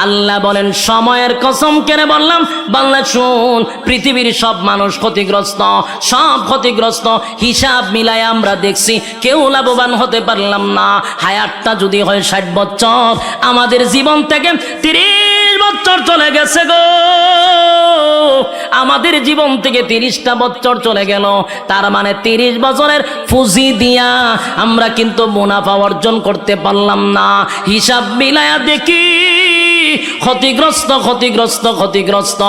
আল্লাহ বলেন সময়ের কসম কেনে বললাম বান্দা শুন, পৃথিবীর সব মানুষ ক্ষতিগ্রস্ত, সব ক্ষতিগ্রস্ত। হিসাব মিলাই আমরা দেখছি কেউ লাভবান হতে পারলাম না। হায়াতটা যদি হয় 60 বছর, আমাদের জীবন থেকে 30 বছর চলে গেছে গো। আমাদের জীবন থেকে 30টা বছর চলে গেল। তার মানে 30 বছরের পুঁজি দিয়া আমরা কিন্তু মুনাফা অর্জন করতে পারলাম না। হিসাব মিলায়া দেখি ক্ষতিগ্রস্ত, ক্ষতিগ্রস্ত, ক্ষতিগ্রস্ত।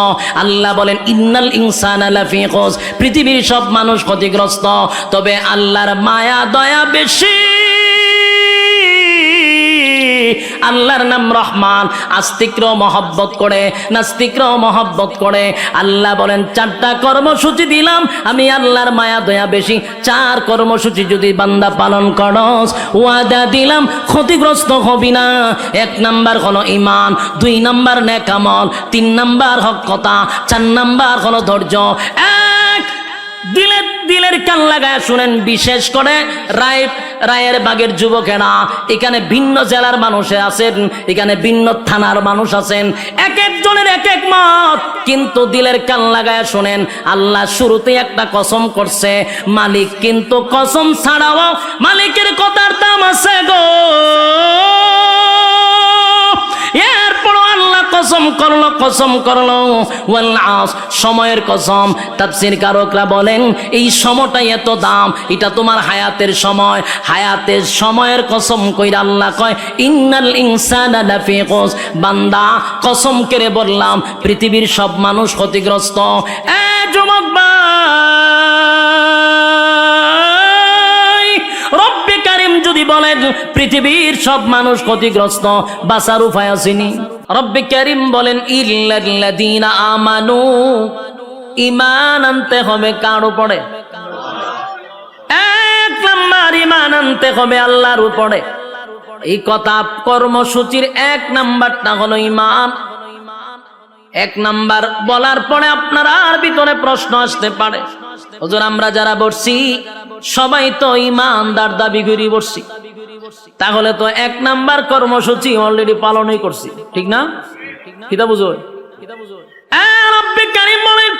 আল্লাহ বলেন ইন্নাল ইনসানা লাফি খুসর, পৃথিবীর সব মানুষ ক্ষতিগ্রস্ত। তবে আল্লাহর মায়া দয়া বেশি। আল্লাহর নাম রহমান, আস্তিকরাও মহব্বত করে, নাস্তিকরাও মহব্বত করে। আল্লাহ বলেন 4টা কর্মসূচি দিলাম, আমি আল্লাহর মায়া দয়া বেশি। 4 কর্মসূচি যদি বান্দা পালন করস, ওয়াদা দিলাম ক্ষতিগ্রস্ত হবি না। 1 নাম্বার হলো ঈমান, 2 নাম্বার নেক আমল, 3 নাম্বার হক কথা, 4 নাম্বার হলো ধৈর্য। দিলের কান লাগায় শুনেন, বিশেষ করে রায়ের বাগের যুবকেরা, এখানে ভিন্ন জেলার মানুষ আছেন, এখানে ভিন্ন থানার মানুষ আছেন, এক একজনের এক এক মত, কিন্তু দিলের কান লাগায় শুনেন। আল্লাহ শুরুতে একটা কসম করছে, মালিক কিন্তু কসম ছাড়াও মালিকের কথার দাম আছে গো। এরপর আল্লাহ কসম করলো ওয়াল আস, সময়ের কসম। তাফসীর কারকরা বলেন এই সময়টাই এত দাম, এটা তোমার হায়াতের সময়। হায়াতের সময়ের কসম কইরা আল্লাহ কয় ইন্নাল ইনসানা লাফি খুসর, বান্দা কসম করে বললাম পৃথিবীর সব মানুষ ক্ষতিগ্রস্ত। যুবক রব্বে কারীম যদি বলেন পৃথিবীর সব মানুষ ক্ষতিগ্রস্ত, বাঁচার উপায় আসেনি। রব্বে কারীম বলেন ইল্লাল্লাযীনা আমানু, ঈমান আনতে হবে কার উপরে? 1 নাম্বার ঈমান আনতে হবে আল্লাহর উপরে। এই কথা কর্মসূচির 1 নাম্বারটা হলো ঈমান। 1 নাম্বার বলার পরে আপনার আর ভিতরে প্রশ্ন আসতে পারে, হুজুর আমরা যারা বসছি সবাই তো ঈমানদার দাবি করি বসছি, তাহলে তো 1 নাম্বার কর্মসূচি অলরেডি পালনই করছি, ঠিক না? কিতা বুঝো? রব্বে কারীম বলেন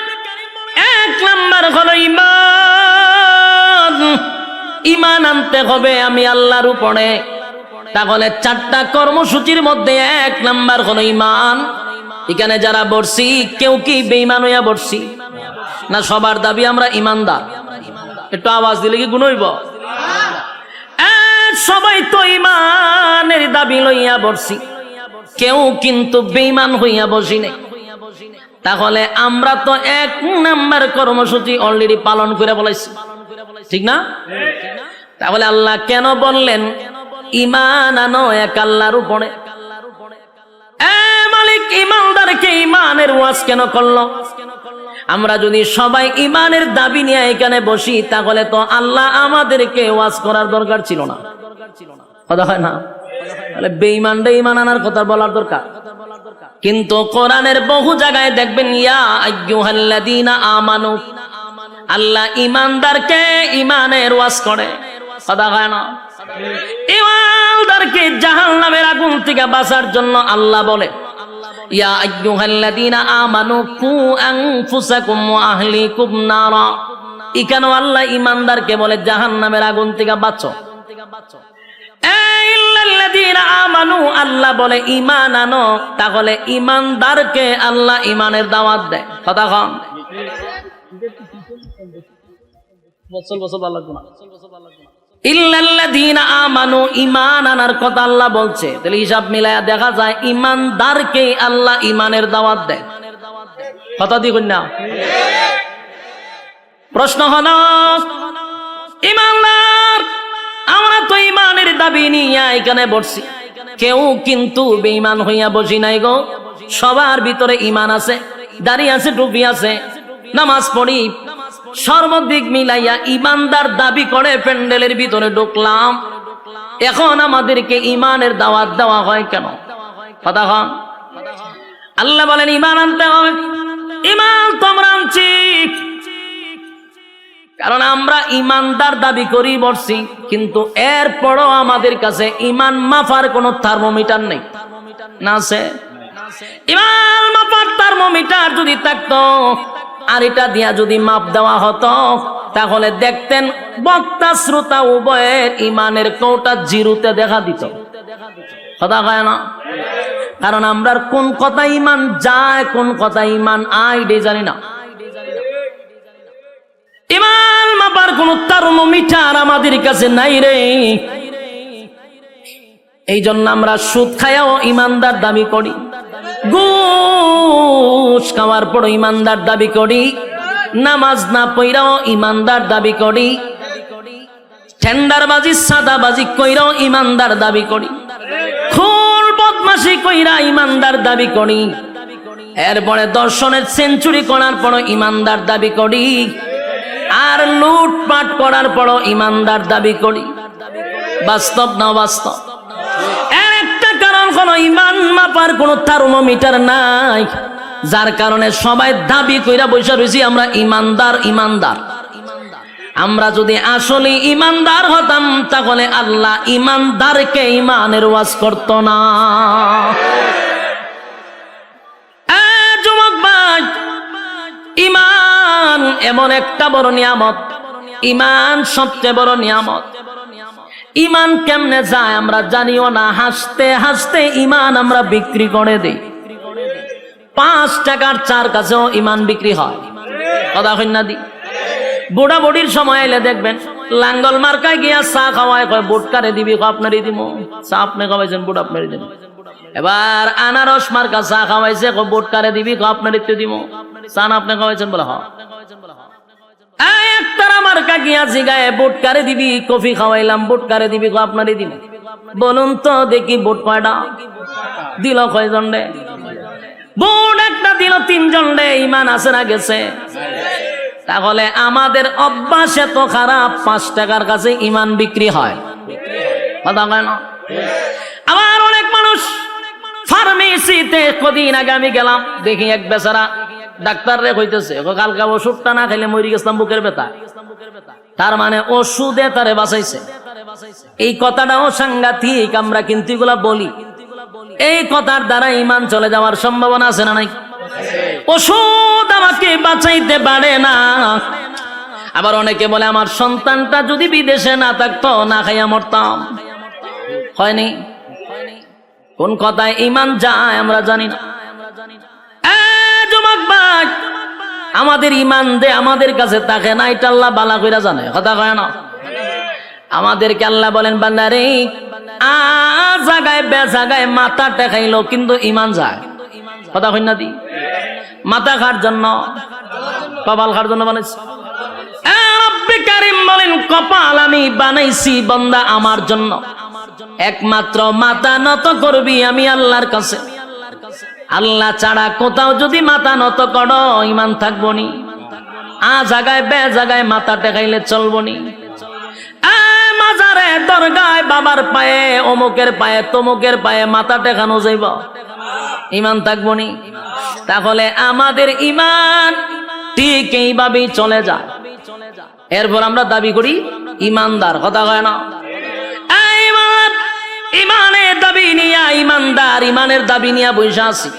1 নাম্বার হলো ঈমান। ঈমান আনতে হবে আমি আল্লাহর উপরে। তাহলে 4টা কর্মসূচির মধ্যে 1 নাম্বার হলো ঈমান। এখানে যারা বসছি কেউ কি বেঈমান হইয়া বসছি না? সবার দাবি আমরা ঈমানদার। একটু আওয়াজ দিলে কি গুণ হইব? সবাই তো ঈমানের দাবি লইয়া বসছি, কেউ কিন্তু বেঈমান হইয়া বসি নাই। তাহলে আমরা তো 1 নাম্বার কর্মসূচি অলরেডি পালন করে বলাইছি, ঠিক না? তাহলে আল্লাহ কেন বললেন ঈমান আনো এক আল্লাহর উপরে? মালিক ঈমানদারকে ঈমানের ওয়াজ কেন করলো? আমরা যদি সবাই ঈমানের দাবি নিয়ে এখানে বসি, তাহলে তো আল্লাহ আমাদেরকে ওয়াজ করার দরকার ছিল না, কথা হয় না? তাহলে বেঈমানরা ঈমান আনার কথা বলার দরকার। কিন্তু কোরআনের বহু জায়গায় দেখবেন ইয়া আইয়ুহাল্লাযীনা আমানু, আল্লাহ ঈমানদারকে ঈমানের ওয়াজ করে, কথা হয় না? ঈমানদারকে জাহান্নামের আগুন থেকে বাঁচার জন্য আল্লাহ বলে ইয়া আইয়ুহাল্লাযীনা আমানু কু আনফুসাকুম ওয়া আহলিকুম নারা। এখানেও আল্লাহ ঈমানদারকে বলে জাহান্নামের আগুন থেকে বাঁচো। ইল্লাল্লাযীনা আমানু, আল্লাহ বলে ঈমান আনো। তাহলে ঈমানদারকে আল্লাহ ঈমানের দাওয়াত দেয়, কথা কম। ইল্লাল্লাযীনা আমানু, ঈমান আনার কথা আল্লাহ বলছে। তাহলে হিসাব মিলায়া দেখা যায় ঈমানদারকে আল্লাহ ঈমানের দাওয়াত দেয়, কথা দি কইনা? প্রশ্ন হলো ঈমানদার, আমরা তো ঈমানের দাবি নিয়ে এখানে বসছি, কেউ কিন্তু বেঈমান হইয়া বসি নাই গো। সবার ভিতরে ঈমান আছে, দাড়ি আছে, টুপি আছে, নামাজ পড়ি, সর্বদিক মিলাইয়া ঈমানদার দাবি করে প্যান্ডেলের ভিতরে ঢুকলাম। এখন আমাদেরকে ঈমানের দাওয়াত দেওয়া হয় কেন? কথা কন। আল্লাহ বলেন ঈমান আনতে হবে। ঈমান তোমরা আনছি কারণ আমরা ঈমানদার দাবি করি বসছি, কিন্তু এরপরও আমাদের কাছে ঈমান মাফার কোনো থার্মোমিটার নেই, না আছে? ইমান মাপার থার্মোমিটার যদি থাকতো, আর এটা দিয়া যদি মাপ দেওয়া হতো, তাহলে দেখতেন বক্তা শ্রোতা উভয়ের ইমানের কৌটা জিরোতে দেখা দিত। কথা কয় না? কারণ আমরা কোন কথা ইমান যায়, কোন কথা ইমান আয় জানি না। ইমান মাপার কোন থার্মোমিটার আমাদের কাছে নাই রে। এই জন্য আমরা সুদ খায়াও ইমানদার দাবি করি, ঘুষ খাওয়ার পর ইমানদার দাবি করি, নামাজ না পড়াও ইমানদার দাবি করি, টেন্ডারবাজি সাদাবাজি কইরাও ইমানদার দাবি করি, খুন বদমাশি কইরা ইমানদার দাবি করি, এরপরে দর্শনের সেঞ্চুরি করার পর ইমানদার দাবি করি, আর লুটপাট করার পর ইমানদার দাবি করি। বাস্তব না বাস্তব? এর একটা কারণ হলো ইমান মাপার কোন থার্মোমিটার নাই, যার কারণে সবাই দাবি কইরা বসে রয়েছি আমরা ইমানদার ইমানদার। আমরা যদি আসলে ইমানদার হতাম, তাহলে আল্লাহ ইমানদারকে ইমানের ওয়াজ করত না। যুবক ভাই, ইমান এমন একটা বড় নিয়ামত, ইমান সবচেয়ে বড় নিয়ামত। ইমান কেমনে যায় আমরা জানিও না, হাসতে হাসতে ইমান আমরা বিক্রি করে দিই। 5 টাকার চার কাছেও ইমান বিক্রি হয়। কথা কই না দি? বুড়া বুড়ির সময় এলে দেখবেন লাঙ্গল মার্কায় গিয়া চা খাওয়ায়, কয় বুট কারে দিবি, আপনারই দিব। চা আপনি খাওয়াইছেন, বুট আপনারই দিব। এবার আনারস মার্কা চা খাওয়াইছে, বুট কারে দিবি, আপনারই তো দিব। চা না আপনি খাওয়াইছেন বলে হ। একতারা মার্কা গিয়া জিগায় বুট কারে দিবি, কফি খাওয়াইলাম, বুট কারে দিবি, আপনারই দিব। বলুন তো দেখি বুট কয়টা দিল, কয়জন রে? বুট একটা দিল 3 জন রে। ইমান আছে না গেছে? তাহলে আমাদের অভ্যাস এত খারাপ, 5 টাকার কাছে ইমান বিক্রি হয়। কথা কয় না? আবার অনেক মানুষ ফার্মেসিতে, কদিন আগে আমি গেলাম, দেখি এক বেচারা ডাক্তার রে কইতেছে, কালকা ওষুধটা না খাইলে মরি গেছিলাম বুকের ব্যথা। তার মানে ওষুধে তারে বাঁচাইছে। এই কথাটাও সাংঘাতিক, আমরা কিন্তু এগুলা বলি। এই কথার দ্বারা ইমান চলে যাওয়ার সম্ভাবনা আছে না নাই? ওষুধ আমাকে বাঁচাইতে পারে না। আবার অনেকে বলে আমার সন্তানটা যদি বিদেশে না থাকতো, না খাইয়া মরতাম। হয়নি? কোন কথায় ইমান যায় আমরা জানি না। যুবক ভাই, আমাদের ইমান দে আমাদের কাছে থাকে না, এটা আল্লাহ বালা কইরা জানে। কথা কয় না? আমাদেরকে আল্লাহ বলেন, বান্দারে জায়গায় বে জায়গায় মাথা টেকাইলো, কিন্তু ইমান যায়। কথা কই না দি? মাথা খার জন্য, কপাল খার জন্য বানাইছি। রব্বে কারীম বলেন, কপাল আমি বানাইছি বান্দা আমার জন্য, একমাত্র মাথা নত করবি আমি আল্লাহর কাছে। আল্লাহ ছাড়া কোথাও যদি মাথা নত করো, ইমান থাকবো নি। জায়গায় বে জায়গায় মাথা টেকাইলে চলবো নি। মাজারে দরগায় বাবার পায়ে, অমুকের পায়ে, তমুকের পায়ে মাথা টেকানো যাইব, ইমান থাকবো নি। তাহলে আমাদের ইমান ঠিক এইভাবেই চলে যায়। এরপর আমরা দাবি করি ইমানদার। কথা কয় না? ইমানের দাবি নিয়া ইমানদার, ইমানের দাবি নিয়া বসে আছি,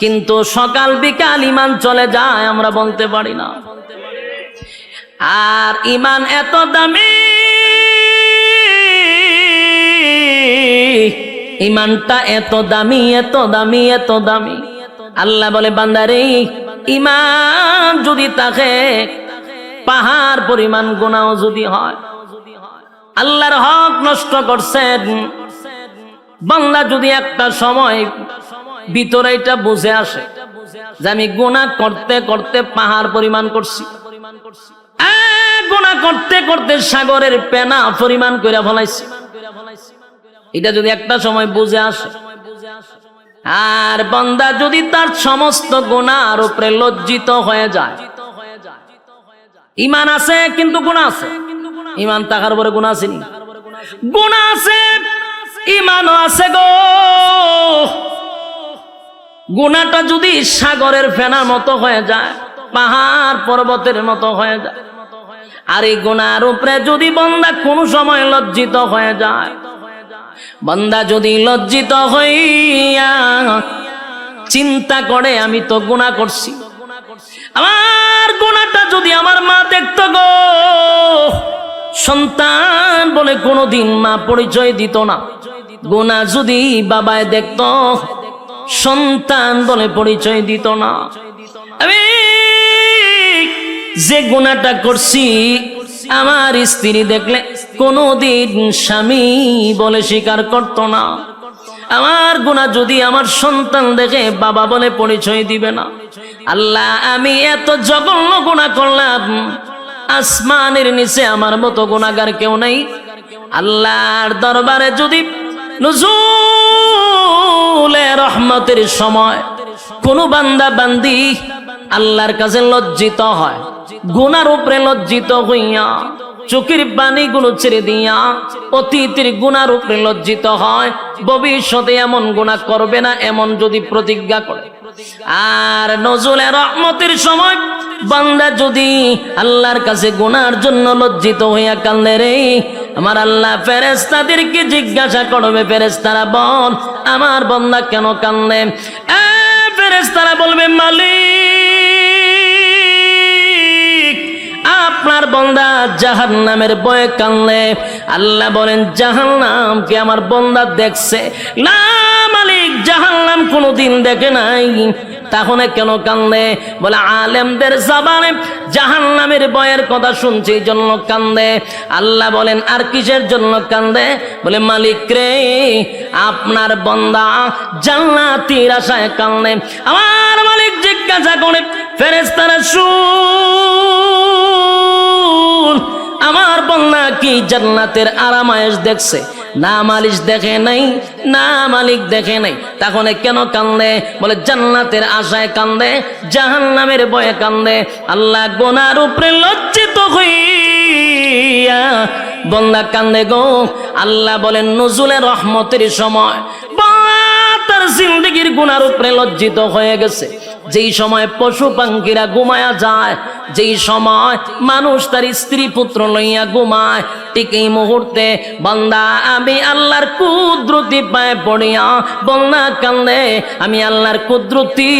কিন্তু সকাল বিকাল ইমান চলে যায়, আমরা বলতে পারি না। আর ইমান এত দামি, ইমানটা এত দামি, এত দামি, এত দামি। আল্লাহ বলে, বান্দারে ইমান যদি থাকে, পাহাড় পরিমাণ গুনাহ যদি হয়, আল্লাহর হক নষ্ট করছেন, বান্দা যদি একটা সময় ভিতরে এটা বুঝে আসে যে আমি গুনাহ করতে করতে পাহাড় পরিমাণ করছি, গুনাহ করতে করতে সাগরের পেনা পরিমাণ কইরা ফলাইছি, এটা যদি একটা সময় বুঝে আসে, আর বান্দা যদি তার সমস্ত গুনাহর উপরে লজ্জিত হয়ে যায়, ইমান আছে কিন্তু গুনাহ আছে, ইমান থাকার পরে গুনাহ আছে নি? গুনাহ আছে, ইমানও আছে গো। গুনাহটা যদি সাগরের ফেনার মতো হয়ে যায়, পাহাড় পর্বতের মতো হয়ে যায়, আর এই গুনাহর উপরে যদি বান্দা কোন সময় লজ্জিত হয়ে যায়, বান্দা যদি লজ্জিত হইয়া চিন্তা করে আমি তো গুনাহ করছি, আমার গুনাহটা যদি আমার মা দেখতো গো, সন্তান বলে কোনোদিন মা পরিচয় দিত না। গুনাহ যদি বাবায় দেখতো, সন্তান বলে পরিচয় দিত না। আমি যে গুনাহটা করছি আমার স্ত্রী দেখলে কোনোদিন স্বামী বলে স্বীকার করত না। আমার গুনাহ যদি আমার সন্তান দেখে বাবা বলে পরিচয় দিবে না। আল্লাহ, আমি এত জঘন্য গুনাহ করলাম, আসমানের নিচে আমার মতো গুনাহগার কেউ নাই। আল্লাহর দরবারে যদি নুজুলে রহমতের সময় কোন বান্দা বান্দি আল্লাহর কাছে লজ্জিত হয়, গুনার উপরে লজ্জিত হইয়া চোখের পানিগুলো ছেড়ে দিয়া অতীতের গুনার উপরে লজ্জিত হয়, ভবিষ্যতে এমন গুনাহ করবে না এমন যদি প্রতিজ্ঞা করে, আর নজুলে রহমতের সময় বান্দা যদি আল্লাহর কাছে গুনার জন্য লজ্জিত হইয়া কান্দে রে, আমার আল্লাহ ফেরেশতাদেরকে জিজ্ঞাসা করবে, ফেরেশতারা বল আমার বান্দা কেন কান্দে? ফেরেশতারা বলবে, মালিক আপনার বান্দা জাহান্নামের ভয়ে কান্দে। আল্লাহ বলেন, জাহান্নামকে আমার বান্দা দেখছে? না মালিক, জাহান্নাম কোনোদিন দেখে নাই। তাহলে কেন কান্দে? বলে আলেমদের জবানে জাহান্নামের ভয়ের কথা শুনছে এই জন্য কান্দে। আল্লাহ বলেন, আর কিসের জন্য কান্দে? বলে মালিক রে, আপনার বান্দা জান্নাতের আশায় কান্দে। আমার মালিক জিজ্ঞাসা করে, ফেরেশতারা শুন, আমার বান্দা কি জান্নাতের আরামায়েশ দেখছে? না মালিক দেখে নাই, না মালিক দেখে নাই। তাহলে কেন কান্দে? বলে জান্নাতের আশায় কান্দে, জাহান্নামের ভয়ে কান্দে। আল্লাহ গুনার উপরে লজ্জিত হইয়া বান্দা কান্দে গো। আল্লাহ বলেন, নজুলে রহমতের সময় বান্দা তার জিন্দেগির গুনার উপরে লজ্জিত হয়ে গেছে। যেই সময় পশু পাখিরা ঘুমায়া যায়, যেই সময় মানুষ তার স্ত্রী পুত্র লইয়া ঘুমায়, ঠিক এই মুহূর্তে বান্দা আমি আল্লাহর কুদরতি পায়ে পড়িয়া বান্দা কান্দে। আমি আল্লাহর কুদরতি,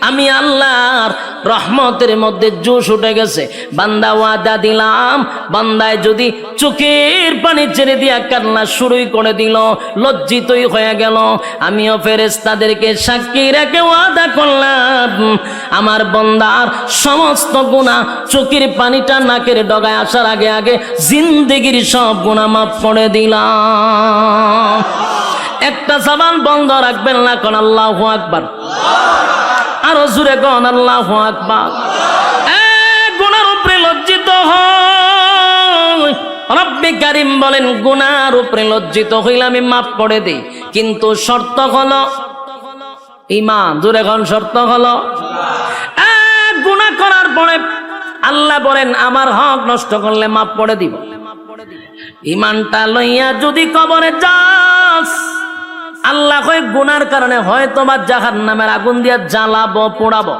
আমি আল্লাহর রহমতের মধ্যে জোশ উঠে গেছে। বান্দা ওয়াদা দিলাম, বান্দায় যদি চোখের পানি ছেড়ে দিয়া কান্না শুরুই করে দিল, লজ্জিতই হয়ে গেল, আমিও ফেরেশতাদেরকে সাক্ষী রেখে ওয়াদা করলাম আমার বান্দার সমস্ত গুনাহ চোখের পানিটা নাকের ডগায় আসার আগে আগে জিন্দেগির সব গুনাহ মাফ করে দিলাম। একটা জবান বন্ধ রাখবেন না, কোন আল্লাহু আকবার। আরো জোরে কোন আল্লাহু আকবার। গুনার উপরে লজ্জিত হয়, রব্বে কারীম বলেন গুনার উপরে লজ্জিত হইলে আমি মাফ করে দেই, কিন্তু শর্ত হলো ঈমান। জোরে কোন শর্ত হলো? গুনাহ করার পরে আল্লাহ বলেন আমার হক নষ্ট করলে মাফ করে দিব। ঈমানটা লইয়া যদি কবরে যাস, আল্লাহ কয় গুনার কারণে হয়তো বা জাহান্নামের আগুন দিয়া জ্বালাবো, পোড়াবো,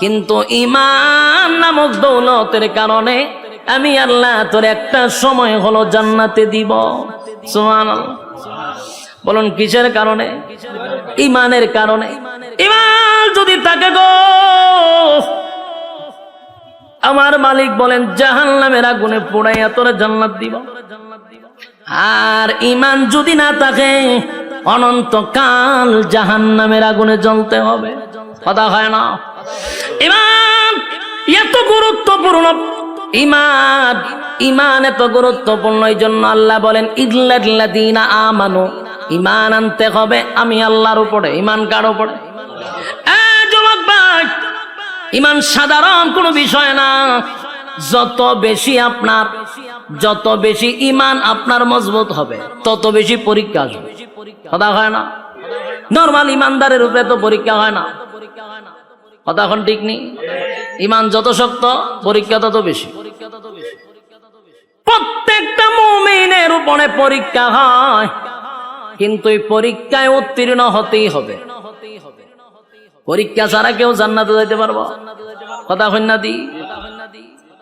কিন্তু ঈমান নামক দৌলতের কারণে আমি আল্লাহ তোর একটা সময় হলো জান্নাতে দিব। সুবহানাল্লাহ। বলুন কিসের কারণে? ঈমানের কারণে। ঈমান যদি থাকে গো, আমার মালিক বলেন জাহান্নামের আগুনে পোড়াইয়া তোরে জান্নাত দিব। আর ঈমান যদি না থাকে অনন্তকাল জাহান্নামের আগুনে জ্বলতে হবে। কথা হয় না? ঈমান এত গুরুত্বপূর্ণ, ঈমান ঈমান এত গুরুত্বপূর্ণ, এই জন্য আল্লাহ বলেন ইল্লাল্লাযীনা আমানু, ঈমান আনতে হবে আমি আল্লাহর উপরে। ঈমান কার উপরে? যুবক ভাই, ঈমান সাধারণ কোনো বিষয় না। যত বেশি ঈমান আপনার মজবুত হবে, তত বেশি পরীক্ষা আসবে। কথা হয় না? নরমাল ঈমানদারের উপরে তো পরীক্ষা হয় না। কথা এখন ঠিক নেই? ঈমান যত শক্ত, পরীক্ষা তত বেশি। প্রত্যেকটা মুমিনের উপরে পরীক্ষা হয়, কিন্তু এই পরীক্ষায় উত্তীর্ণ হতেই হবে। পরীক্ষা ছাড়া কেউ জান্নাতে যেতে পারবো? কথা হয় না দি?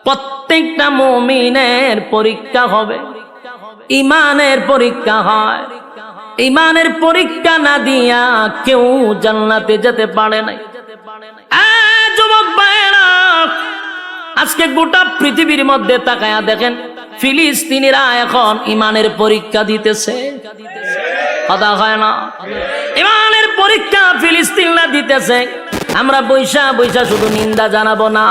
প্রত্যেকটা মুমিনের পরীক্ষা হবে, ঈমানের পরীক্ষা হয়। ইমানের পরীক্ষা না দিয়া কেউ জান্নাতে যেতে পারে নাই। যুবক ভাইয়েরা, আজকে গোটা পৃথিবীর মধ্যে তাকায়া দেখেন, ফিলিস্তিনিরা এখন ইমানের পরীক্ষা দিতেছে। কথা হয় না? ইমানের পরীক্ষা ফিলিস্তিনরা দিতেছে। আমরা বৈশা বৈশা শুধু নিন্দা জানাবো না,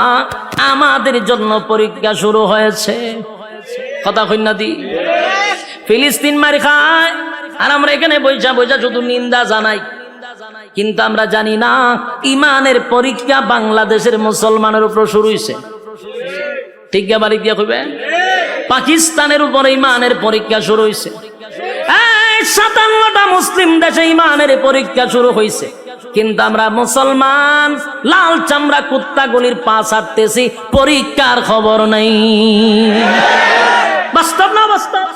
আমাদের জন্য পরীক্ষা শুরু হয়েছে। কথা কই না দি? ফিলিস্তিন মার খায় আর আমরা এখানে বৈশা বৈশা শুধু নিন্দা জানাই, কিন্তু আমরা জানি না ইমানের পরীক্ষা বাংলাদেশের মুসলমানের উপর শুরু হয়েছে। ঠিক বাড়ি দিয়া কইবে, পাকিস্তানের উপরে ইমানের পরীক্ষা শুরু হয়েছে। 57টা মুসলিম দেশে ইমানের পরীক্ষা শুরু হয়েছে, কিন্তু আমরা মুসলমান লাল চামড়া কুত্তাগুলির পা ছাড়তেছি, পরীক্ষার খবর নাই। বাস্তব না বাস্তব?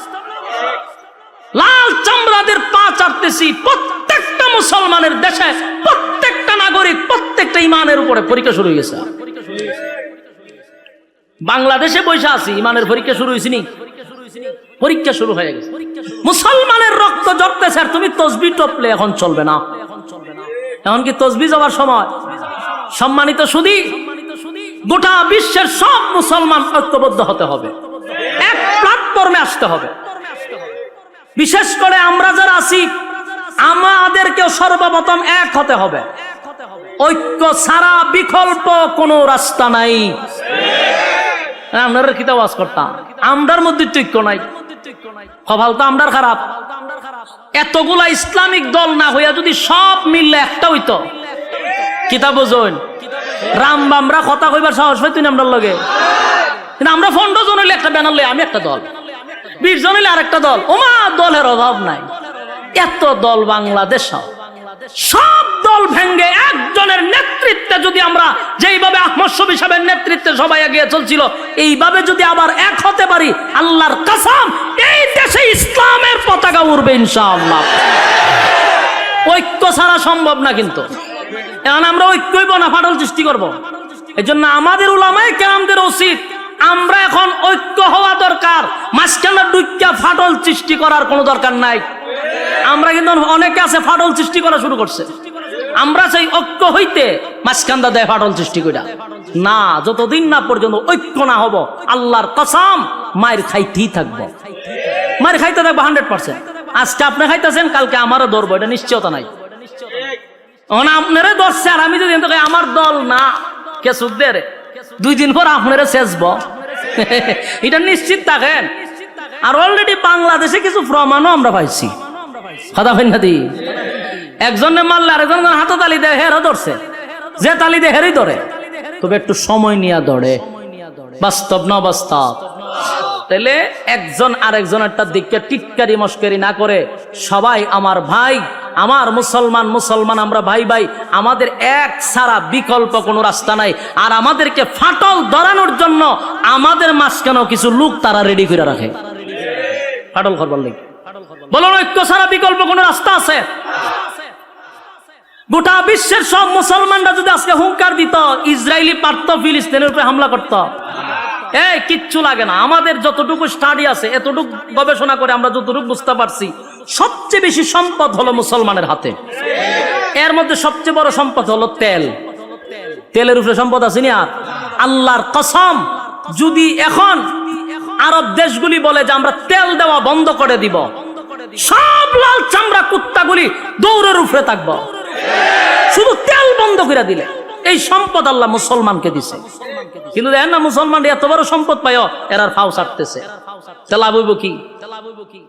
লাল চামড়াদের পা চাড়তেছি প্রত্যেকটা মুসলমানের দেশে, প্রত্যেকটা নাগরিক, প্রত্যেকটা ইমানের উপরে পরীক্ষা শুরু হয়ে গেছে। বাংলাদেশে বসে আছি, ইমানের পরীক্ষা শুরু হয়েছে নি? পরীক্ষা শুরু হয়ে গেছে। মুসলমানের রক্ত ঝরতেছে আর তুমি তসবিহ টপলে এখন চলবে না। এখন কি তসবিহ যাওয়ার সময়? সম্মানিত সুধী, গোটা বিশ্বের সব মুসলমান ঐক্যবদ্ধ হতে হবে, এক প্ল্যাটফর্মে আসতে হবে। বিশেষ করে আমরা যারা আছি, আমাদেরকেও সর্বপ্রথম এক হতে হবে। ঐক্য ছাড়া বিকল্প কোনো রাস্তা নাই। আপনারা কি আওয়াজ করতাম? আমরার মধ্যে ঐক্য নাই, কপাল তো আমরার খারাপ। এতগুলা ইসলামিক দল না হইয়া যদি সব মিললে একটা হইতো, কিতা বুঝুন? রামবামরা কথা কইবার সাহস পাইতুন আমরার লগে, কিন্তু আমরা 15 জন হইলে একটা ব্যানার লই, আমি একটা দল, 20 জন হইলে আরেকটা দল। ওমা, দলের অভাব নাই। এত দল বাংলাদেশ, সব দল ভেঙ্গে একজনের নেতৃত্বে যদি আমরা যেইভাবে আহমদ শফী সাহেবের নেতৃত্বে সবাই এগিয়ে চলছিল, এইভাবে যদি আবার এক হতে পারি, আল্লাহর কসম এই দেশে ইসলামের পতাকা উড়বে ইনশাআল্লাহ। ঐক্য ছাড়া সম্ভব না। কিন্তু এখন আমরা ঐক্যই না ফাটল সৃষ্টি করব। এই জন্য আমাদের উলামায়ে কেরামদের উচিত, আমরা এখন ঐক্য হওয়া দরকার। মাঝখানে ডুইক্কা ফাটল সৃষ্টি করার কোনো দরকার নাই। আমরা কিন্তু অনেকে আছে ফাটল সৃষ্টি করা শুরু করছে। আমরা সেই ঐক্য হইতে মাঝখানটা দেয় ফাটল সৃষ্টি করা না। যতদিন না পর্যন্ত ঐক্য না হব, আল্লাহর কসম মায়ের খাইতেই থাকবো, মায়ের খাইতে থাকবো 100%। আজকে আপনি খাইতেছেন, কালকে আমারও ধরবো, এটা নিশ্চয়তা নাই। আপনারা ধরছে আর আমি যদি আমার দল না, কে সুখ দে রে, 2 দিন পর আপনারা শেষব, এটা নিশ্চিত থাকেন। আর অলরেডি বাংলাদেশে কিছু প্রমাণও আমরা পাইছি। কথা হয় না দি? একজনে মারলে আরেকজন হাতে তালি দেয়, হেরও ধরছে, যে তালি দেয় হেরই ধরে, তবে একটু সময় নিয়ে ধরে। বাস্তব না বাস্তব? তাহলে একজন আরেকজনেরটা দিককে টিটকারি মস্করি না করে সবাই আমার ভাই, আমার মুসলমান মুসলমান, আমরা ভাই ভাই, আমাদের এক ছাড়া বিকল্প কোনো রাস্তা নাই। আর আমাদেরকে ফাটল ধরানোর জন্য আমাদের মাঝখানেও কিছু লোক তারা রেডি করে রাখে ফাটল করবার লাগে। বলুন, ঐক্য ছাড়া বিকল্প কোনো রাস্তা আছে? গোটা বিশ্বের সব মুসলমানরা যদি আজকে হুঙ্কার দিত, ইসরায়েলি পারত ফিলিস্তিনের উপরে হামলা করত, কিচ্ছু লাগে না। আমাদের যতটুকু স্টাডি আছে, এতটুকু গবেষণা করে আমরা যতটুকু বুঝতে পারছি, সবচেয়ে বেশি সম্পদ হলো মুসলমানের হাতে। এর মধ্যে সবচেয়ে বড় সম্পদ হলো তেল। তেলের উপরে সম্পদ আছে না? আল্লাহর কসম, যদি এখন আরব দেশগুলি বলে যে আমরা তেল দেওয়া বন্ধ করে দিব, সব লাল চামড়া কুত্তাগুলি দৌড়ের উপরে থাকবো, শুধু তেল বন্ধ করে দিলে। এই সম্পদ আল্লাহ মুসলমানকে দিছে। কিন্তু দেখেন না, মুসলমান এত বড় সম্পদ পায়, এরার ফাও ছাড়তেছে। লাভ হইব কি?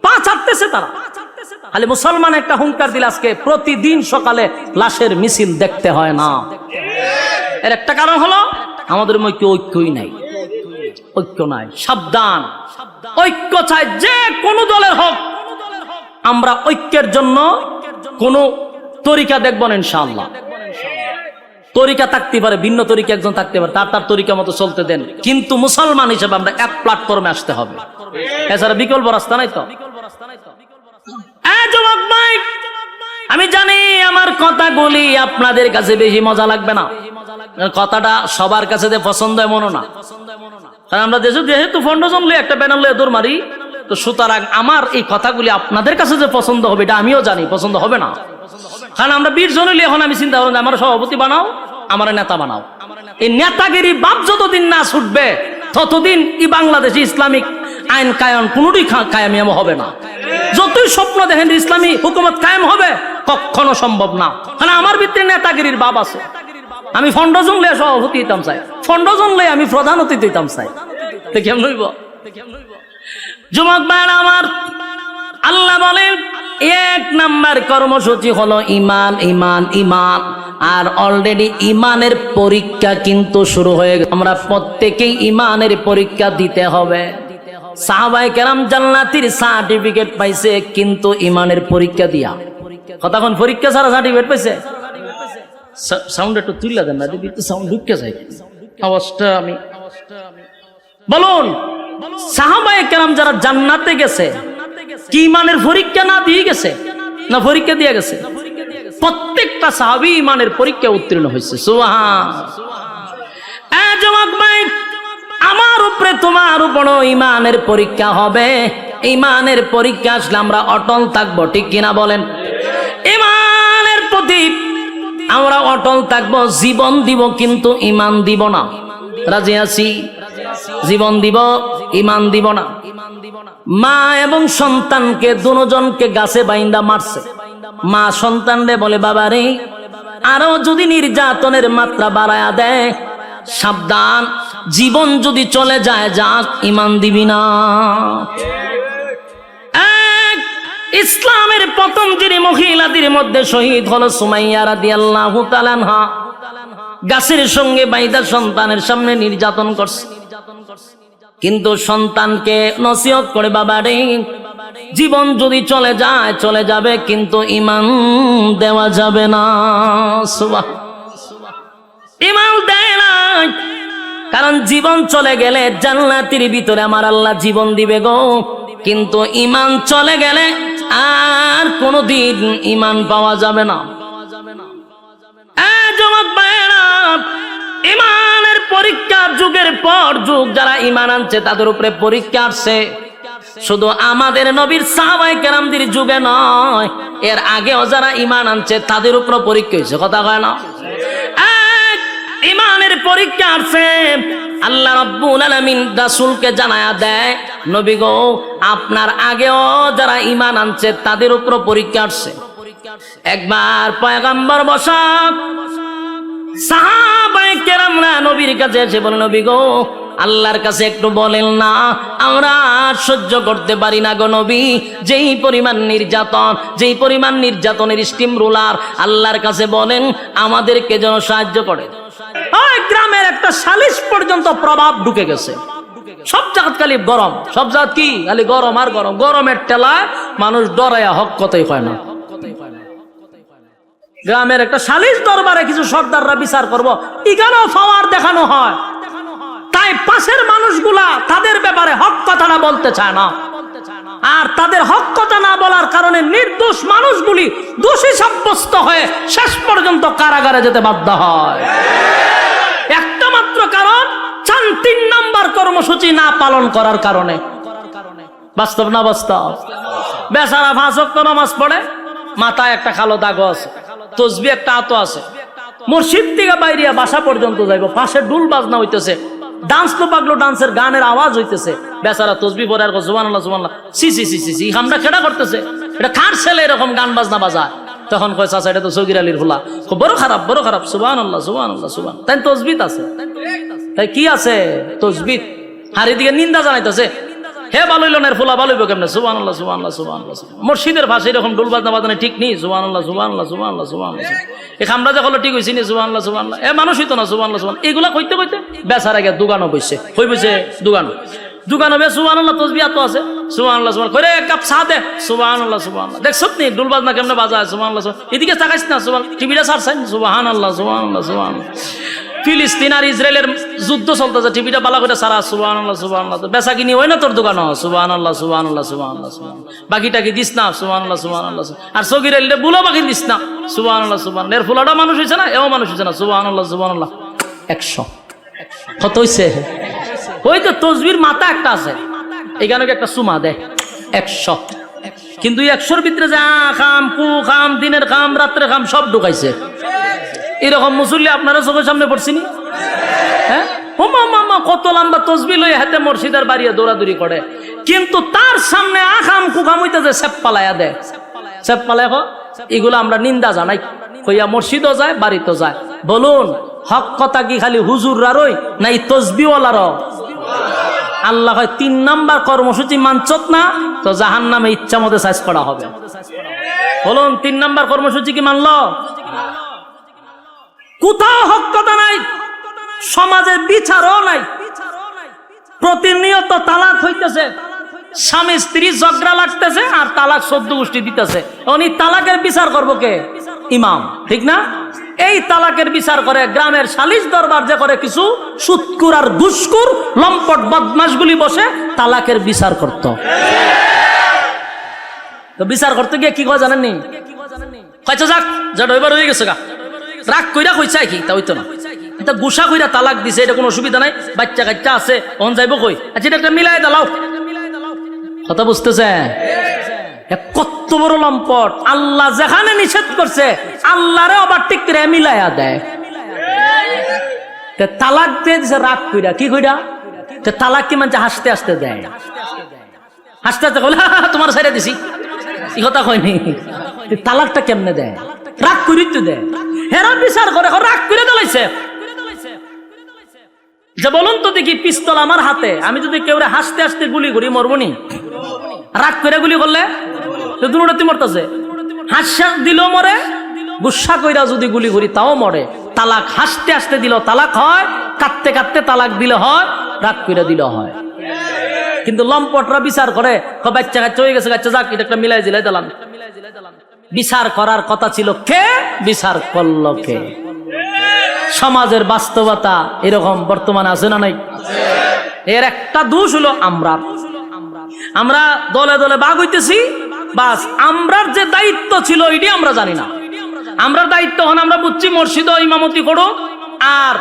পা ছাড়তেছে তারা। খালি মুসলমান একটা হুঙ্কার দিলে আজকে প্রতিদিন সকালে লাশের মিছিল দেখতে হয় না। এর একটা কারণ হলো আমাদের মধ্যে ঐক্যই নাই। ঐক্য নাই, সাবধান। ঐক্য চাই যে কোনো দলের হোক, আমরা ঐক্যের জন্য কোনো তরিকা দেখব না ইনশাআল্লাহ। তরিকা থাকতে পারে, ভিন্ন তরিকা একজন থাকতে পারে, তার তরিকা মতো চলতে দেন, কিন্তু মুসলমান হিসেবে আমরা এক প্ল্যাটফর্মে আসতে হবে। এছাড়া বিকল্প রাস্তা নাই তো। যুবক ভাই, আমি জানি আমার কথাগুলি আপনাদের কাছে বেশি মজা লাগবে না, কথাটা সবার কাছে পছন্দ এমনও না। কারণ আমরা যেহেতু 15 জন একটা প্যানেল লয়ে দৌড় মারি, তো সুতরাং আমার এই কথাগুলি আপনাদের কাছে যে পছন্দ হবে এটা আমিও জানি পছন্দ হবে না, কারণ আমরা 20 জন হইলে এখন আমি চিন্তা করলাম আমার সভাপতি বানাও, আমার নেতা বানাও। এই নেতাগিরি বাপ যতদিন না ছুটবে ততদিন এই বাংলাদেশে ইসলামিক আইন কায়ন কোনোটি কায়েম হবে না। যতই স্বপ্ন দেখেন ইসলামী হুকুমত কায়েম হবে, কখনো সম্ভব না, কারণ আমার ভিতরে নেতাগিরির বাপ আছে। আমি ফন্ডজন লে সভাপতি হইতাম চাই, ফন্ডজন লে আমি প্রধান অতিথি হইতাম চাই, কেমন হইব? যুবক ভাইরা আমার, আল্লাহ বলেন 1 নাম্বার কর্মসূচি হলো ইমান, ইমান, ইমান। আর অলরেডি ইমানের পরীক্ষা কিন্তু শুরু হয়ে গেছে। আমরা প্রত্যেকেই ইমানের পরীক্ষা দিতে হবে। সাহাবায়ে কেরাম জান্নাতের সার্টিফিকেট পাইছে কিন্তু ইমানের পরীক্ষা দিয়া। কতক্ষণ পরীক্ষা ছাড়া সার্টিফিকেট পাইছে? সাউন্ড একটু তুইলা দেন না, দিদি তো সাউন্ড ঢুকে যায় আওয়াজটা। আমি বলুন, সাহাবায়ে কেরাম যারা জান্নাতে গেছে কি ইমানের পরীক্ষা না দিয়ে গেছে না পরীক্ষা দিয়ে গেছে? প্রত্যেকটা সাহাবী ইমানের পরীক্ষা উত্তীর্ণ হয়েছে। সুবহান। যুবক ভাই, আমার উপরে তোমার উপরও ইমানের পরীক্ষা হবে। ইমানের পরীক্ষা আসলে আমরা অটল থাকবো, ঠিক কিনা বলেন? ইমানের প্রতি আমরা অটল থাকবো, জীবন দিব কিন্তু ইমান দিব না। রাজি আছি? জীবন দিব, ইমান দিব না। মা এবং সন্তানকে দুজনকে গাছে বাইন্দা মারছে। মা সন্তানরে বলে, বাবা রে, আরো যদি নির্যাতনের মাত্রা বাড়ায়া দেয়, সাবধান, জীবন যদি চলে যায় যাক, ইমান দিবি না। ইসলামের প্রথম যিনি মহিলাদের মধ্যে শহীদ হলো সুমাইয়া রাদিয়াল্লাহু তাআলা আনহা। গাছের সঙ্গে বাইদা সন্তানের সামনে নির্যাতন করছে, কিন্তু সন্তানকে নসিহত করে, বাবা রে, জীবন যদি চলে যায় চলে যাবে, কিন্তু ইমান দেওয়া যাবে না। ইমান দেয় না, কারণ জীবন চলে গেলে জান্নাতের ভিতরে আমার আল্লাহ জীবন দিবে গো, কিন্তু ইমান চলে গেলে আর কোনদিন ইমান পাওয়া যাবে না। ইমানের পরীক্ষা যুগের পর যুগ যারা ইমান আনছে তাদের উপরে পরীক্ষা আসছে। শুধু আমাদের নবীর সাহাবায়ে কেরামদের যুগে নয়, এর আগেও যারা ইমান আনছে তাদের উপর পরীক্ষা হয়েছে। কথা কয় না? ইমানের পরীক্ষা আসছে। আল্লাহ রাব্বুল আলামিন রাসূলকে জানায়া দেয়, নবী গো, আপনার আগেও যারা ইমান আনছে তাদের উপর পরীক্ষা আসছে। একবার পয়গম্বর বসা সাহাবায়ে কেরামরা নবীর কাছে এসে বলে, নবী গো, আল্লাহর কাছে একটু বলেন না, আমরা সহ্য করতে পারি না গো নবী, যেই পরিমাণ নির্যাতনের স্টিম রোলার, আল্লাহর কাছে বলেন আমাদেরকে যেন সাহায্য করে। গ্রামের একটা সালিশ পর্যন্ত প্রভাব ঢুকে গেছে। সব জায়গা খালি গরম, সব জায়গা কি খালি গরম আর গরম। গরমের টেলায় মানুষ ডরায়া হক কথাই কয় না। গ্রামের একটা সালিশ দরবারে কিছু সর্দাররা বিচার করবো, এখানেও পাওয়ার দেখানো হয়, তাই পাশের মানুষগুলা তাদের ব্যাপারে হক কথাটা বলতে চায় না। আর তাদের হক কথা না বলার কারণে নির্দোষ মানুষগুলি দোষী সাব্যস্ত হয়ে শেষ পর্যন্ত কারাগারে যেতে বাধ্য হয়। একটা মাত্র কারণ, 3 নাম্বার কর্মসূচি না পালন করার কারণে। বাস্তব না বাস্তব? বেচারা 5 ওয়াক্ত নামাজ পড়ে, মাথায় একটা কালো দাগ আছে, তসবিহ একটা আতো আছে, মসজিদ থেকে বাইরে বাসা পর্যন্ত যাইব, পাশে ডুল বাজনা হইতেছে, ডান্স তো পাগলো, ডান্সের গানের আওয়াজ হইতেছে, বেচারা তসবিহ পড়ে আর সুবহানাল্লাহ সুবহানাল্লাহ, সি সি সি সি সি, আমরা কেডা করতেছে, এটা কার ছেলে এরকম গান বাজনা বাজায়? তখন কয়, চাচা এটা তো সগীর আলীর হোলা, বড় খারাপ, বড় খারাপ, সুবহানাল্লাহ সুবহানাল্লাহ সুবহান। তাই তসবিহ আছে, তাই কি আছে? তসবিহ। আর এদিকে নিন্দা জানাইতেছে, হে ভালো হইল না, ফোলা ভালো হইব কেমনে? সুবহানাল্লাহ সুবহানাল্লাহ সুবহানাল্লাহ। মসজিদের ভাষা এরকম ডুল বাজনা বাজানো ঠিক নেই। সুবহানাল্লাহ সুবহানাল্লাহ সুবহানাল্লাহ সুবহানাল্লাহ। এই খামরা যখন ঠিক হয়েছি নি, সুবহানাল্লাহ সুবহানাল্লাহ, এ মানুষ হইতো না, সুবহানাল্লাহ সুবহান। এগুলা কইতে কইতে বেচারা গিয়ে দোকানও বসছে, কই বসে? দোকানো বে সুবহানাল্লাহ তসবিহ তো আছে, সুবহানাল্লাহ সুবহান করে, এক কাপ চা দে, সুবহানাল্লাহ সুবহানাল্লাহ। দেখছ নি ডুল বাজনা কেমনে বাজায়? সুবহানাল্লাহ সুবহান। এদিকে তাকাইছ না, সুবহান, টিভিটা ছাড়ছেন, সুবহানাল্লাহ সুবহানাল্লাহ সুবহানাল্লাহ। ফিলিস্তিন আর ইসরায়েলের যুদ্ধ চলতেছে, টিভিটা বালা করে সারা, সুবহানাল্লাহ সুবহানাল্লাহ। বেচা কিনি হয় না তোর দোকানও, সুবহানাল্লাহ সুবহানাল্লাহ সুবহানাল্লাহ সুবহানাল্লাহ। বাকিটা কি দিস না, সুবহানাল্লাহ সুবহানাল্লাহ। আর সগীর এলে বুলো বাকি দিস না, সুবহানাল্লাহ সুবহানাল্লাহ। এর ফুলাটা মানুষ হইছে না, এও মানুষ হইছে না, সুবহানাল্লাহ সুবহানাল্লাহ। 100 কত হইছে? ওই তো তসবির মাথা একটা আছে, এখানে একটা সুমা দেয়। 100। কিন্তু 100-র ভিতরে যে খাম কু খাম দিনের খাম রাত্রে খাম সব ঢুকাইছে। এরকম মুসল্লি আপনারা চোখের সামনে পড়ছিনি? হ্যাঁ, কত লম্বা তসবি লই হাতে মসজিদের বাড়িয়ে দৌড়াদৌড়ি করে, কিন্তু তার সামনে আখাম কুখাম হইতেছে সেপ পালাইয়া দেয়। সেপ পালাই এগুলো আমরা নিন্দা জানাই, কইয়া মসজিদও যায় বাড়িতেও যায়। বলুন হক কথা কি খালি হুজুররারই না এই তসবিওয়ালারও? আল্লাহ হয় 3 নাম্বার কর্মসূচি মানছত না তো জাহান্নামে ইচ্ছা মতো সাইজ করা হবে। বলুন 3 নাম্বার কর্মসূচি কি মানলো? কোথাও হক কথা নাই, সমাজে বিচারও নাই, প্রতিনিয়ত তালাক হইতেছে, স্বামী স্ত্রী ঝগড়া লাগতেছে আর তালাক 14 গোষ্ঠী দিতেছে। উনি তালাকের বিচার করবো কে? ইমাম, ঠিক না? এই তালাকের বিচার করে গ্রামের সালিশ দরবার যে করে কিছু সুৎকুর আর ঘুষকুর লম্পট বদমাশগুলি বসে তালাকের বিচার করত। তো বিচার করতে গিয়ে কি কয় জানেননি? কয়তো যাক যেটা এবার হয়ে গেছে গা, রাগ কইরা কইছে কি তা হইতো না, এটা গুসা কইরা তালাক দিছে, এটা কোনো অসুবিধা নাই, বাচ্চা কাচ্চা আছে, অন যাইব কই, আচ্ছা এটা একটা মিলাই দাও। কথা বুঝতেছে? কত বড় লম্পট! আল্লাহ যেখানে নিষেধ করছে আল্লাহরে আবার ঠিক করে মিলাইয়া দেয়। তালাক দিয়ে দিছে রাগ কইরা, কি কইরা? তালাক কি মানে হাসতে হাসতে দেয়, হাসতে হাসতে বলে তোমার ছেড়ে দিছি, এই কথা কয়নি। তালাকটা কেমনে দেয়? রাগ করি তো দেয়। হেরা বিচার করে রাগ করে দিলাইছে। যে বলুন তো দেখি, পিস্তল আমার হাতে, আমি যদি কেউ হাসতে হাসতে গুলি করি মরবনি? রাগ করে গুলি করলে দুটোতে মরতেছে। হাস্যাস দিল মরে, গুসা কইরা যদি গুলি করি তাও মরে। তালাক হাসতে হাসতে দিল তালাক হয়, কাঁদতে কাঁদতে তালাক দিলে হয়, রাগ কইরা দিল হয়। কিন্তু লম্পটরা বিচার করে বাচ্চা কাচ্চা হয়ে গেছে, বাচ্চা যাক এটা একটা মিলাই জিলাই দিলাম। বিচার করার কথা ছিল কে? বিচার করলো কে? সমাজের বাস্তবতা এরকম বর্তমানে আছে না নাই? এর একটা দোষ হলো আমরা দলে দলে বাগ হইতেছি, বাস আমরার যে দায়িত্ব ছিল এটি আমরা জানি না। আমরার দায়িত্ব হন আমরা বুঝছি মসজিদ ইমামতি করো আর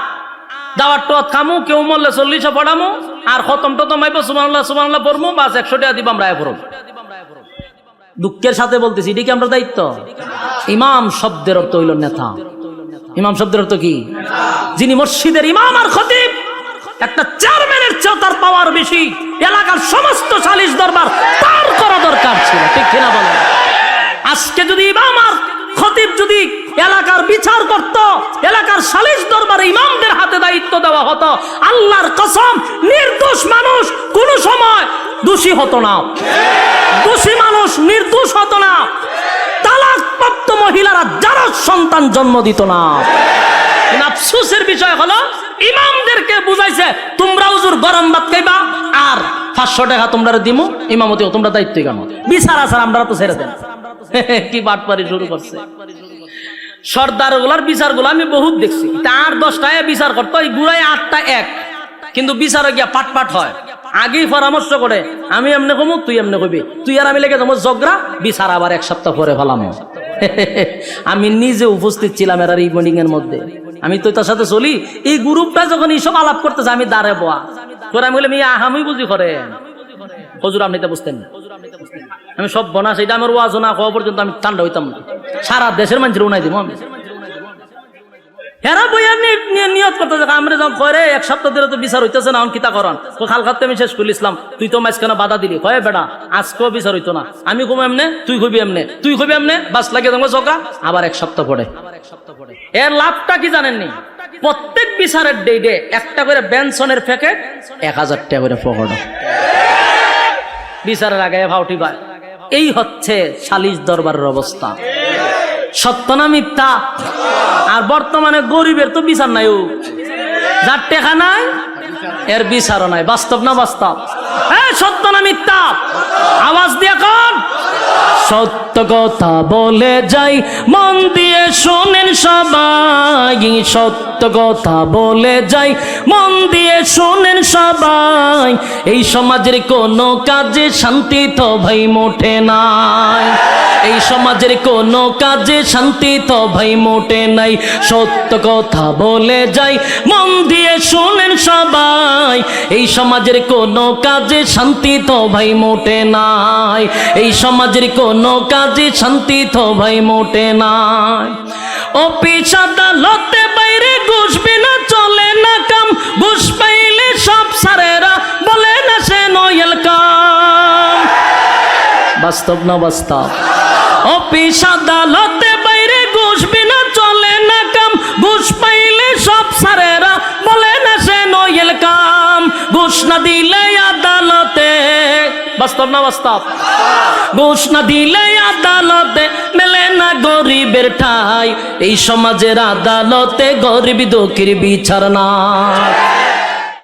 দাওয়াত টাওয়াত খামু, কেউ মরলে 40 পড়ামু আর খতম টতম আইব সুবহানাল্লাহ সুবহানাল্লাহ পড়মু, বাস 100 টাকা দিব আমরা পড়ব। দুঃখের সাথে বলতেছি এটি কি আমরা দায়িত্ব? ইমাম শব্দের অর্থ হইল নেতা। ইমাম শব্দের অর্থ কি? যিনি মসজিদের ইমাম আর খতিব। একটা চেয়ারম্যানের চেয়ে তার পাওয়ার বেশি। এলাকার সমস্ত সালিশ দরবার তার করা দরকার ছিল, ঠিক কিনা বলেন? আজকে যদি ইমাম আর খতিব যদি এলাকার বিচার করত, এলাকার সালিশ দরবারে ইমামদের হাতে দায়িত্ব দেওয়া হতো, আল্লাহর কসম নির্দোষ মানুষ কোন সময় দোষী হতো না, দোষী মানুষ নির্দোষ হতো না, তালাকপ্রাপ্ত মহিলারা যারা সন্তান জন্ম দিত না। আফসোসের বিষয় হলো ইমামদেরকে বুঝাইছে তোমরা হুজুর গরম ভাত খাইবা আর 500 টাকা তোমরা দিমু, ইমামতি তোমরা দায়িত্ব কেন? বিচার আসার আমরা তো ছেড়ে দেন। কি বাটপারি শুরু করছে সর্দার গুলার বিচার গুলো আমি বহুত দেখছি। তার 10টায় বিচার করতো, ওই গুড়ায় 8টা এক, কিন্তু বিচারে গিয়া পাট পাট হয়। আগেই পরামর্শ করে আমি এমনি কমু, তুই এমনি কবি, তুই আর আমি লেগে যাবো ঝগড়া, বিচার আবার 1 সপ্তাহ পরে ফেলাম। আমি নিজে উপস্থিত ছিলাম এর এই মিটিং এর মধ্যে, আমি তো তার সাথে চলি। এই গ্রুপটা যখন এইসব আলাপ করতেছে আমি দাঁড়ে বোয়া তোর, আমি বলি মিয়া আমি বুঝি করে হুজুর আপনি তো বুঝতেন না, আমি সব বনা সেটা আমার ওয়াজ না হওয়া পর্যন্ত আমি ঠান্ডা হইতাম না, সারা দেশের মানুষের উনাই দিব আমি। হেরা বইয়া নিয়ত করতে আমরা যখন করে 1 সপ্তাহ ধরে তো বিচার হইতেছে না, কিতা করান খাল খাতে আমি শেষ করে ইসলাম, তুই তো মাঝখানে বাধা দিলি, হয় বেটা আজকেও বিচার হইতো না, আমি কম এমনে তুই কবি এমনে, তুই কবি এমনে, বাস লাগে তোমার চোখা আবার 1 সপ্তাহ পরে। এর লাভটা কি জানেননি? প্রত্যেক বিচারের ডেটে একটা করে বেনসনের প্যাকেট 1000 টাকা করে পকেট, বিচারের আগে ভাউটি পায়। এই হচ্ছে সালিশ দরবারের অবস্থা। সত্য না মিথ্যা? আর বর্তমানে গরিবের তো বিচার নাই, যার টাকা নাই এর বিচারও নাই। বাস্তব না বাস্তব? সত্য না মিথ্যা? আওয়াজ দিয়ে কোন সত্য কথা বলে যাই, মন দিয়ে শোনেন সবাই। সত্য কথা বলে যাই, মন দিয়ে শোনেন সবাই। এই সমাজের কোনো কাজে শান্তি তো ভাই মোটে নাই। এই সমাজের কোনো কাজে শান্তি তো ভাই মোটে নাই। সত্য কথা বলে যাই, মন দিয়ে শোনেন সবাই। এই সমাজের কোনো কাজে শান্তি তো ভাই মোটে নাই। এই সমাজের কোনো কাজে শান্তি তো ভাই মোটে নাই। অফিস আদালতে বাইরে ঘুষ বিনা চলে না কাম। ঘুষ পাইলে সব সারেরা বলে না সে নয়েল কাম। বাস্তব না বাস্তব? অফিস আদালতে বাইরে ঘুষ বিনা চলে না কাম। ঘুষ পাইলে সব সারেরা বলে না সে নয়েল কাম। ঘুষ না দিলে আদালতে, বাস্তব না বাস্তব? ঘুষ না দিলে আদালতে মেলে না গরিবের ঠাই। এই সমাজের আদালতে গরিব দুঃখীর বিচার না।